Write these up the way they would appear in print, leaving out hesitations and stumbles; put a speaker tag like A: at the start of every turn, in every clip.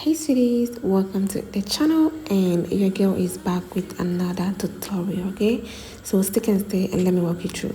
A: Hey sweeties, welcome to the channel, and your girl is back with another tutorial. Okay, so stick and stay and let me walk you through.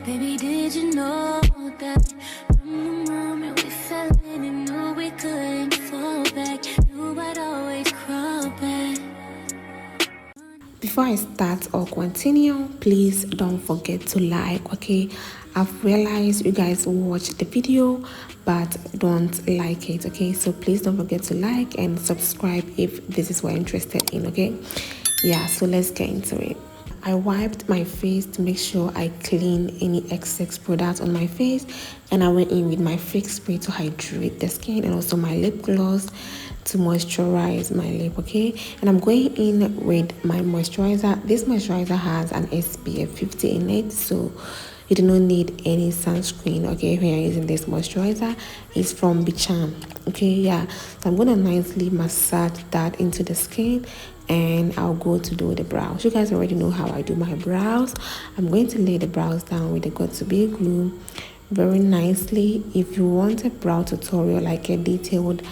B: Baby, did you know that from the moment we fell in and knew we couldn't fall back, knew I'd always crawl back?
A: Before I start or continue, please don't forget to like. Okay, I've realized you guys watch the video but don't like it. Okay, so please don't forget to like and subscribe if this is what you're interested in. Okay, yeah, so let's get into it. I wiped my face to make sure I clean any excess product on my face, and I went in with my fix spray to hydrate the skin and also my lip gloss to moisturize my lip. Okay, and I'm going in with my moisturizer. This moisturizer has an SPF 50 in it, so you do not need any sunscreen. Okay, when you're using this moisturizer, it's from Bicham. Okay, yeah, so I'm gonna nicely massage that into the skin, and I'll go to do the brows. You guys already know how I do my brows. I'm going to lay the brows down with the Got2b glue very nicely. If you want a brow tutorial, like a detailed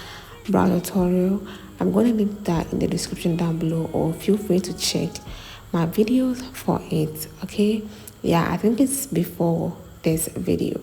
A: brow tutorial, I'm going to leave that in the description down below, or feel free to check my videos for it. Okay, yeah, I think it's before this video.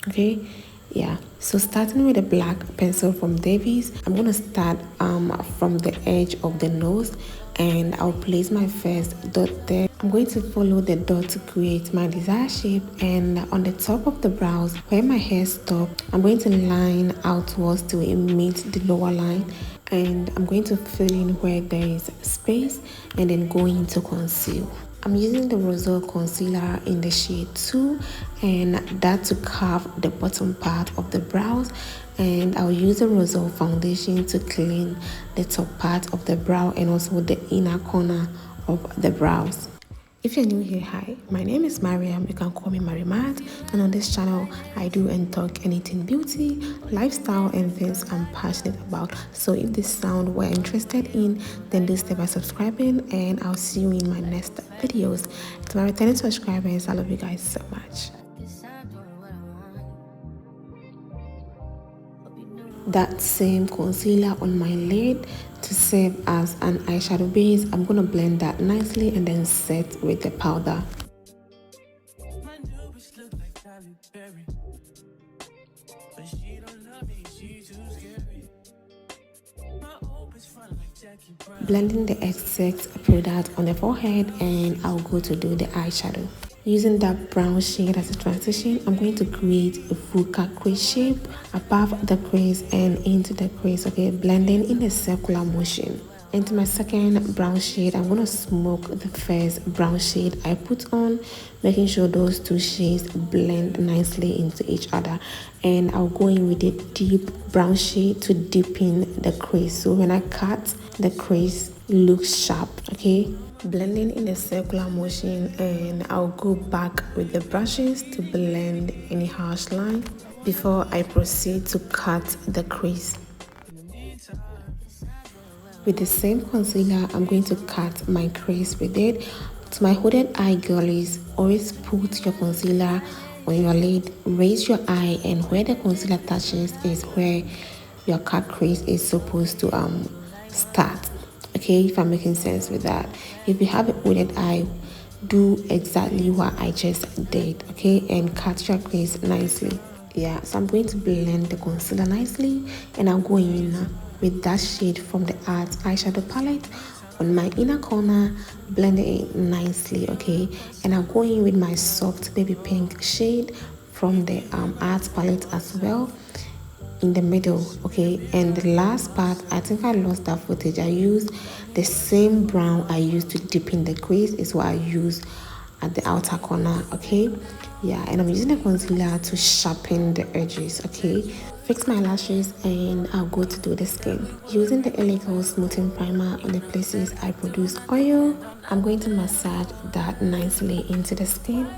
A: Okay, yeah, so starting with a black pencil from Davies, I'm going to start from the edge of the nose, and I'll place my first dot there. I'm going to follow the dot to create my desired shape, and on the top of the brows where my hair stopped, I'm going to line outwards to meet the lower line, and I'm going to fill in where there is space and then go into conceal. I'm using the Rosol concealer in the shade 2, and that to carve the bottom part of the brows, and I'll use the Rosol foundation to clean the top part of the brow and also the inner corner of the brows. If you're new here, hi, my name is Mariam. You can call me Marimat, and on this channel I do and talk anything beauty, lifestyle, and things I'm passionate about. So if this sound what you're interested in, then do step by subscribing, and I'll see you in my next videos. To my returning subscribers, I love you guys so much. That same concealer on my lid to serve as an eyeshadow base. I'm gonna blend that nicely and then set with the powder. Blending the excess product on the forehead, and I'll go to do the eyeshadow. Using that brown shade as a transition, I'm going to create a full cut crease shape above the crease and into the crease. Okay, blending in a circular motion. Into my second brown shade, I'm going to smoke the first brown shade I put on, making sure those two shades blend nicely into each other. And I'll go in with a deep brown shade to deepen the crease, so when I cut, the crease looks sharp. Okay, blending in a circular motion, and I'll go back with the brushes to blend any harsh line before I proceed to cut the crease. With the same concealer, I'm going to cut my crease with it. To my hooded eye girlies, always put your concealer on your lid, raise your eye, and where the concealer touches is where your cut crease is supposed to start. Okay, if I'm making sense with that. If you have a hooded eye, do exactly what I just did. Okay, and cut your crease nicely. Yeah, so I'm going to blend the concealer nicely, and I'll go in with that shade from the Art eyeshadow palette on my inner corner, blending it nicely. Okay, and I'll go in with my soft baby pink shade from the Art palette as well in the middle. Okay, and the last part, I think I lost that footage. I used the same brown I used to deepen the crease is what I use at the outer corner. Okay, yeah, and I'm using the concealer to sharpen the edges. Okay, fix my lashes, and I'll go to do the skin using the Zikel smoothing primer on the places I produce oil. I'm going to massage that nicely into the skin.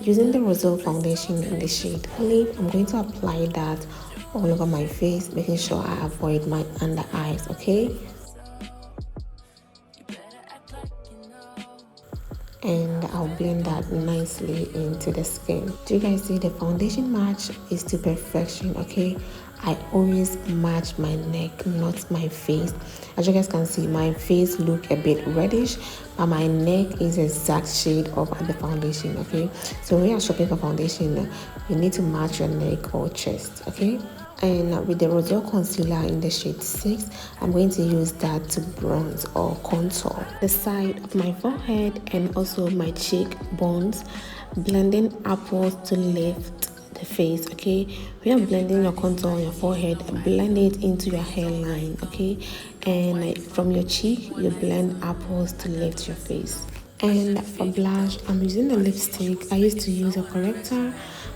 A: Using the Rosol foundation in the shade Olive, I'm going to apply that all over my face, making sure I avoid my under eyes. Okay, and I'll blend that nicely into the skin. Do you guys see the foundation match is to perfection? Okay, I always match my neck, not my face. As you guys can see, my face look a bit reddish, but my neck is exact shade of the foundation. Okay, so when you're shopping for foundation, you need to match your neck or chest. Okay. And with the Rosol concealer in the shade 6, I'm going to use that to bronze or contour the side of my forehead and also my cheekbones, blending upwards to lift the face. Okay, when you're blending your contour on your forehead, blend it into your hairline. Okay, and from your cheek you blend upwards to lift your face. And for blush, I'm using the lipstick. I used to use a corrector,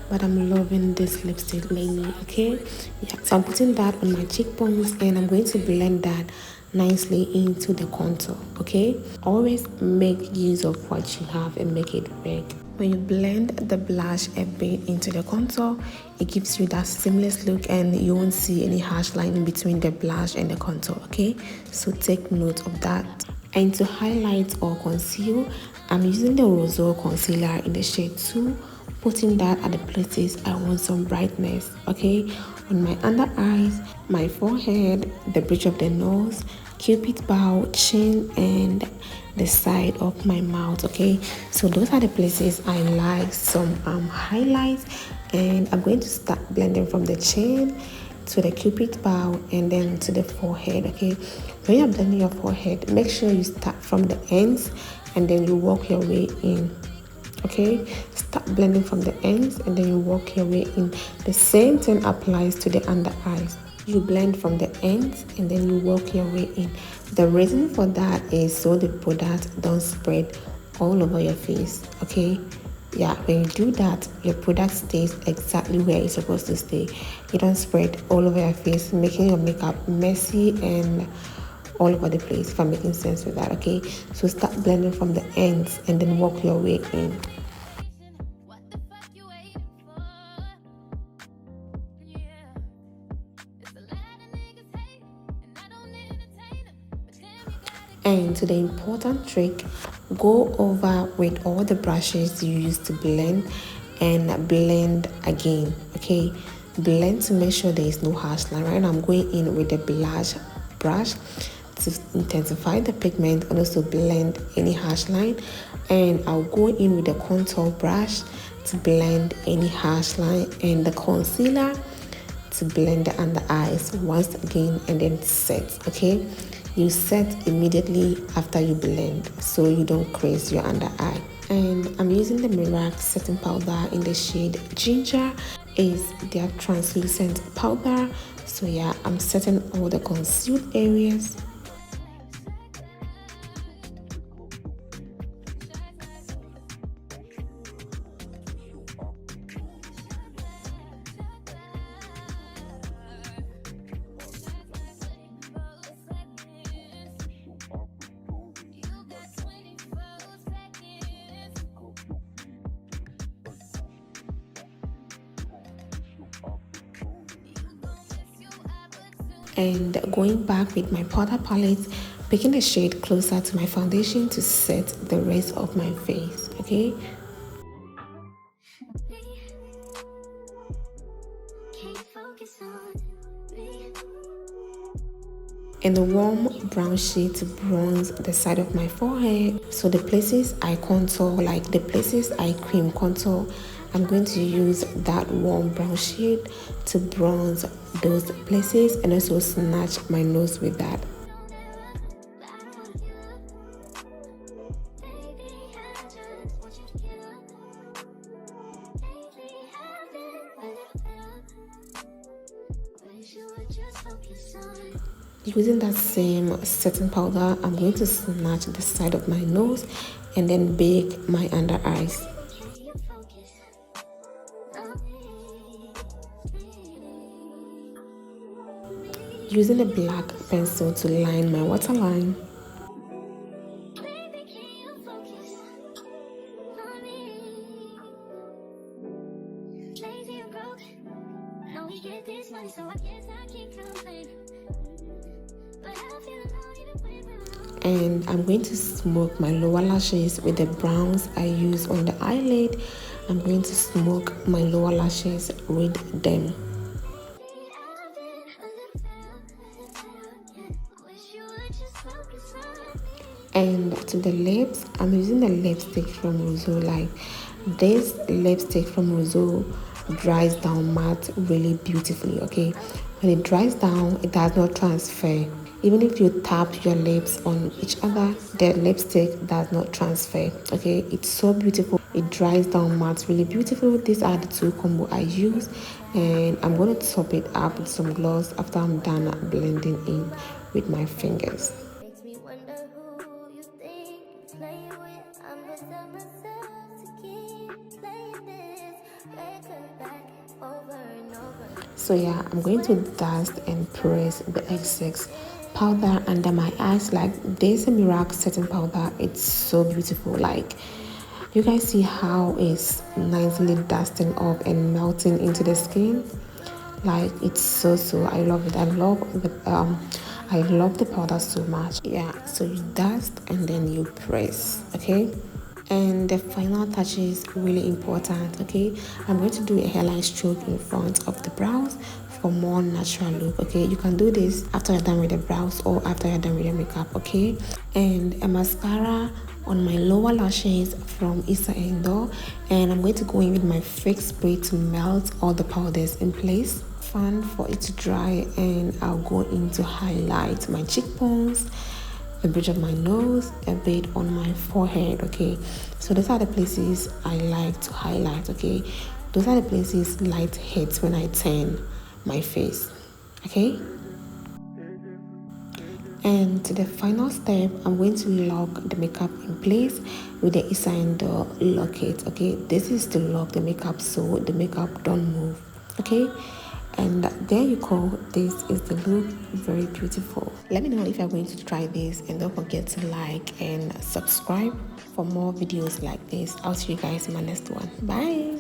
A: but I'm loving this lipstick lately. Okay, yeah, so I'm putting that on my cheekbones and I'm going to blend that nicely into the contour. Okay, always make use of what you have and make it big. When you blend the blush a bit into the contour, it gives you that seamless look and you won't see any harsh line in between the blush and the contour. Okay, so take note of that. And to highlight or conceal, I'm using the Rosol concealer in the shade 2, putting that at the places I want some brightness. Okay, on my under eyes, my forehead, the bridge of the nose, cupid's bow, chin, and the side of my mouth. Okay, so those are the places I like some highlights, and I'm going to start blending from the chin to the cupid's bow and then to the forehead. Okay, when you're blending your forehead, make sure you start from the ends and then you work your way in. Okay, start blending from the ends and then you work your way in. The same thing applies to the under eyes. You blend from the ends and then you work your way in. The reason for that is so the product don't spread all over your face. Okay, yeah, when you do that, your product stays exactly where it's supposed to stay. You don't spread all over your face, making your makeup messy and all over the place, if I'm making sense with that. Okay, so start blending from the ends and then work your way in. And to the important trick, go over with all the brushes you used to blend and blend again. Okay, blend to make sure there is no harsh line. Right now I'm going in with the blush brush to intensify the pigment and also blend any harsh line, and I'll go in with the contour brush to blend any harsh line and the concealer to blend the under eyes once again and then set. Okay, you set immediately after you blend so you don't crease your under eye. And I'm using the Merak setting powder in the shade Ginger. Is their translucent powder. So yeah, I'm setting all the concealed areas. And going back with my powder palette, picking the shade closer to my foundation to set the rest of my face. Okay, and a warm brown shade to bronze the side of my forehead. So the places I contour, like the places I cream contour, I'm going to use that warm brown shade to bronze those places and also snatch my nose with that. Using that same setting powder, I'm going to snatch the side of my nose and then bake my under eyes. Using a black pencil to line my waterline. And I'm going to smoke my lower lashes with the browns I use on the eyelid. I'm going to smoke my lower lashes with them. And to the lips, I'm using the lipstick from Rozo. Like, this lipstick from Rozo dries down matte really beautifully. Okay, when it dries down, it does not transfer. Even if you tap your lips on each other, the lipstick does not transfer. Okay, it's so beautiful. It dries down matte really beautiful. These are the two combo I use, and I'm going to top it up with some gloss after I'm done blending in with my fingers.
B: Makes me wonder who you think you're playing with. I'm gonna tell myself to keep playing this record back over and over.
A: So yeah, I'm going to dust and press the X6 powder under my eyes. Like, this merak setting powder, it's so beautiful. Like, you guys see how it's nicely dusting off and melting into the skin. Like, it's so I love it. I love the powder so much. Yeah, so you dust and then you press. Okay, and the final touch is really important. Okay, I'm going to do a hairline stroke in front of the brows for more natural look. Okay, you can do this after you're done with the brows or after you're done with the makeup. Okay, and a mascara on my lower lashes from issa&dose, and I'm going to go in with my fake spray to melt all the powders in place. Fan for it to dry, and I'll go in to highlight my cheekbones, the bridge of my nose, a bit on my forehead. Okay, so those are the places I like to highlight. Okay, those are the places light hits when I turn my face. Okay, and to the final step, I'm going to lock the makeup in place with the issa&dose locket. Okay, this is to lock the makeup so the makeup don't move. Okay, and there you go. This is the look. Very beautiful. Let me know if you're going to try this, and don't forget to like and subscribe for more videos like this. I'll see you guys in my next one. Bye.